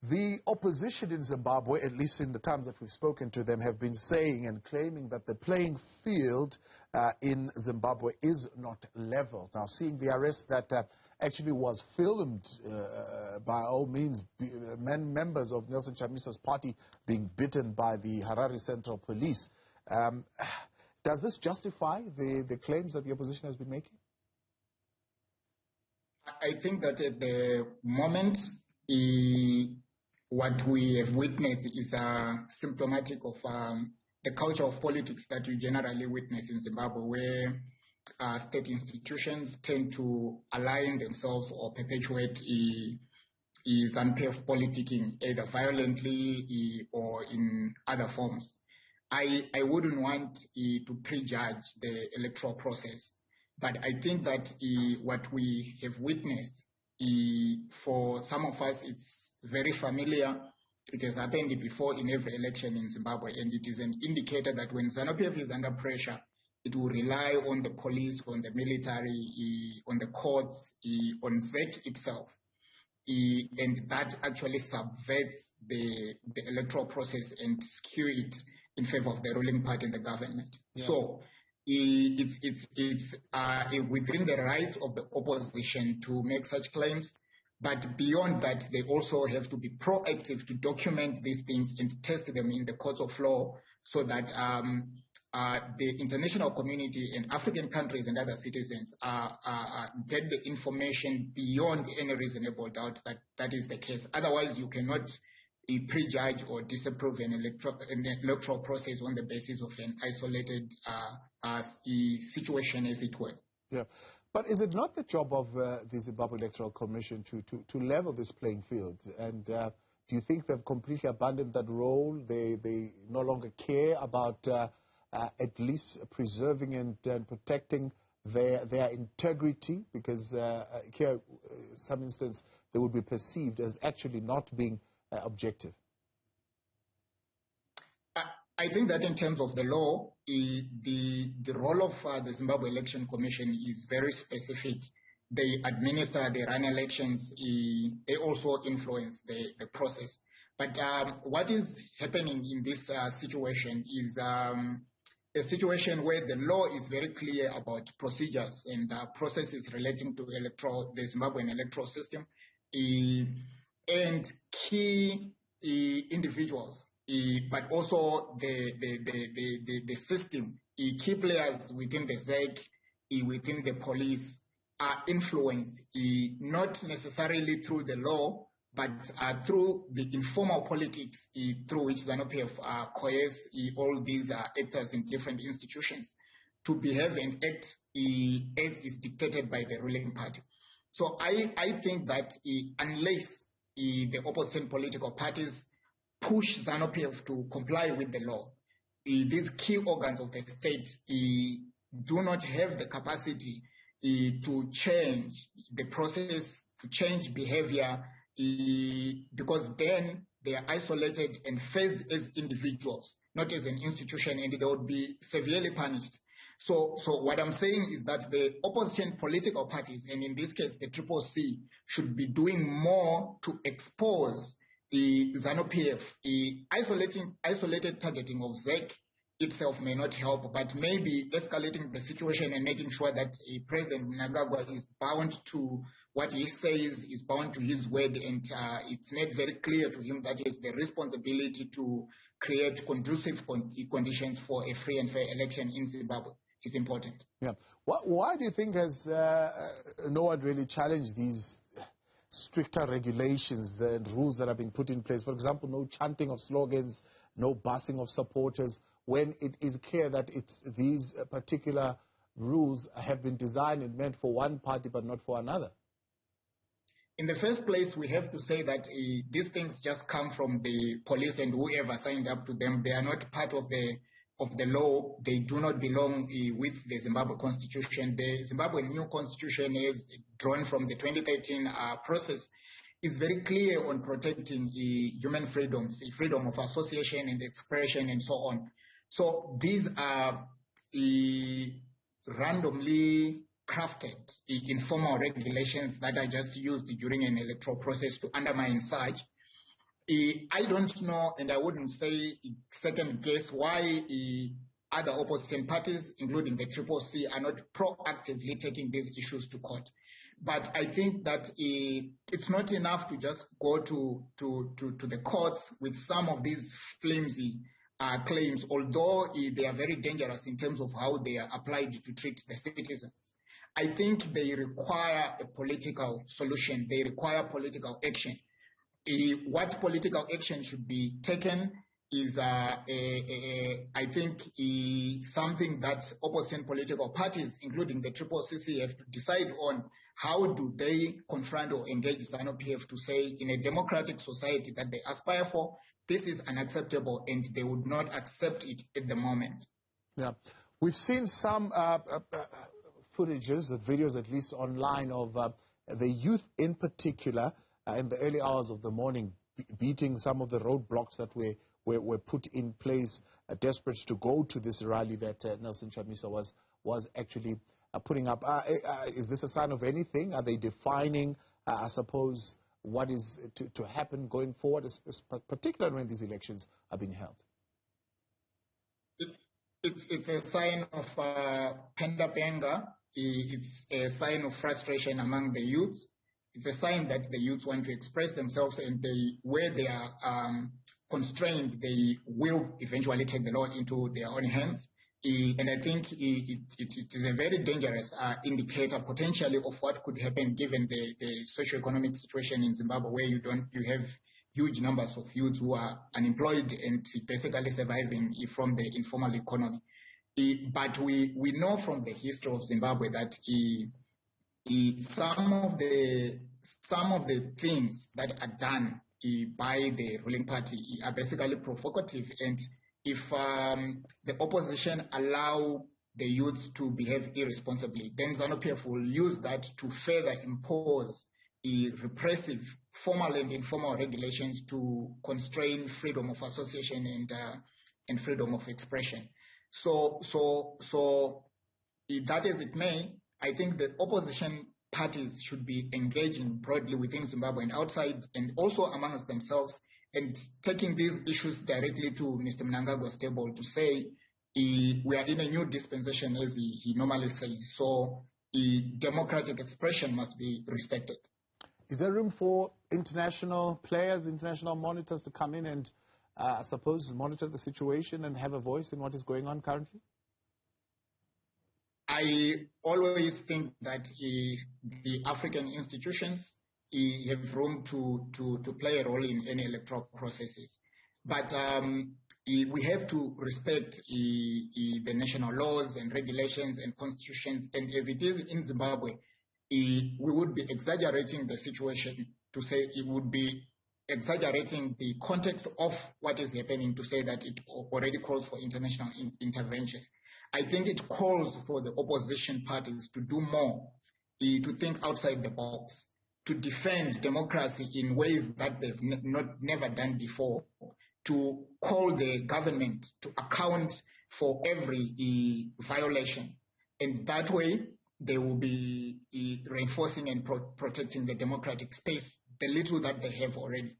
The opposition in Zimbabwe, at least in the times that we've spoken to them, have been saying and claiming that the playing field in Zimbabwe is not level. Now, seeing the arrest that actually was filmed by all means, members of Nelson Chamisa's party being bitten by the Harare Central Police, does this justify the claims that the opposition has been making? I think that at the moment, what we have witnessed is symptomatic of the culture of politics that you generally witness in Zimbabwe, where state institutions tend to align themselves or perpetuate ZANU-PF politicking, either violently or in other forms. I wouldn't want to prejudge the electoral process, but I think that what we have witnessed, for some of us, it's very familiar. It has happened before in every election in Zimbabwe, and it is an indicator that when ZANU-PF is under pressure, it will rely on the police, on the military, on the courts, on ZEC itself, and that actually subverts the electoral process and skew it in favor of the ruling party and the government. Yeah. So it's within the right of the opposition to make such claims, but beyond that, they also have to be proactive to document these things and test them in the courts of law, so that the international community and African countries and other citizens get the information beyond any reasonable doubt that that is the case. Otherwise, you cannot prejudge or disapprove an electoral process on the basis of an isolated situation, as it were. Yeah. But is it not the job of the Zimbabwe Electoral Commission to level this playing field? And do you think they've completely abandoned that role? They no longer care about at least preserving and protecting their integrity? Because here, in some instance, they would be perceived as actually not being objective. I think that in terms of the law, the role of the Zimbabwe Election Commission is very specific. They administer, they run elections, they also influence the process. But what is happening in this situation is a situation where the law is very clear about procedures and processes relating to the Zimbabwean electoral system, and key individuals, but also the system, key players within the ZEC, within the police, are influenced not necessarily through the law, but through the informal politics through which ZANU-PF coerce all these actors in different institutions to behave and act as is dictated by the ruling party. So I think that unless the opposition political parties push ZANU-PF to comply with the law, these key organs of the state do not have the capacity to change the process, to change behavior, because then they are isolated and faced as individuals, not as an institution, and they would be severely punished. So what I'm saying is that the opposition political parties, and in this case the CCC, should be doing more to expose the ZANU-PF. Isolated targeting of ZEC itself may not help, but maybe escalating the situation and making sure that President Mnangagwa is bound to what he says, is bound to his word, and it's made very clear to him that he has the responsibility to create conducive conditions for a free and fair election in Zimbabwe. Is important. Yeah. Why do you think has no one really challenged these stricter regulations and rules that have been put in place? For example, no chanting of slogans, no busing of supporters, when it is clear that these particular rules have been designed and meant for one party but not for another? In the first place, we have to say that these things just come from the police and whoever signed up to them. They are not part of the law. They do not belong with the Zimbabwe Constitution. The Zimbabwe new Constitution, is drawn from the 2013 process, is very clear on protecting human freedoms, freedom of association and expression and so on. So these are randomly crafted informal regulations that are just used during an electoral process to undermine such. I don't know, and I wouldn't say second guess why other opposition parties, including the Triple C, are not proactively taking these issues to court. But I think that it's not enough to just go to the courts with some of these flimsy claims, although they are very dangerous in terms of how they are applied to treat the citizens. I think they require a political solution. They require political action. What political action should be taken is, I think, something that opposition political parties, including the Triple CC, have to decide on. How do they confront or engage ZANU-PF to say, in a democratic society that they aspire for, this is unacceptable, and they would not accept it at the moment. Yeah, we've seen some footages, videos at least online, of the youth in particular in the early hours of the morning beating some of the roadblocks that were put in place, desperate to go to this rally that Nelson Chamisa was actually putting up. Is this a sign of anything? Are they defining, I suppose, what is to happen going forward, particularly when these elections are being held? It's a sign of pent-up anger. It's a sign of frustration among the youth. It's a sign that the youth want to express themselves, and where they are constrained, they will eventually take the law into their own hands. And I think it is a very dangerous indicator potentially of what could happen given the socio-economic situation in Zimbabwe, where you have huge numbers of youths who are unemployed and basically surviving from the informal economy. But we know from the history of Zimbabwe that some of the things that are done by the ruling party are basically provocative, and if the opposition allow the youth to behave irresponsibly, then ZANU-PF will use that to further impose repressive formal and informal regulations to constrain freedom of association and freedom of expression. So that as it may, I think the opposition parties should be engaging broadly within Zimbabwe and outside, and also amongst themselves, and taking these issues directly to Mr. Mnangagwa's table to say, we are in a new dispensation, as he normally says, so democratic expression must be respected. Is there room for international players, international monitors to come in and, I suppose, monitor the situation and have a voice in what is going on currently? I always think that the African institutions have room to play a role in any electoral processes. But we have to respect the national laws and regulations and constitutions. And as it is in Zimbabwe, we would be exaggerating the situation to say it would be exaggerating the context of what is happening to say that it already calls for international intervention. I think it calls for the opposition parties to do more, to think outside the box, to defend democracy in ways that they've never done before, to call the government to account for every violation. And that way, they will be reinforcing and protecting the democratic space, the little that they have already.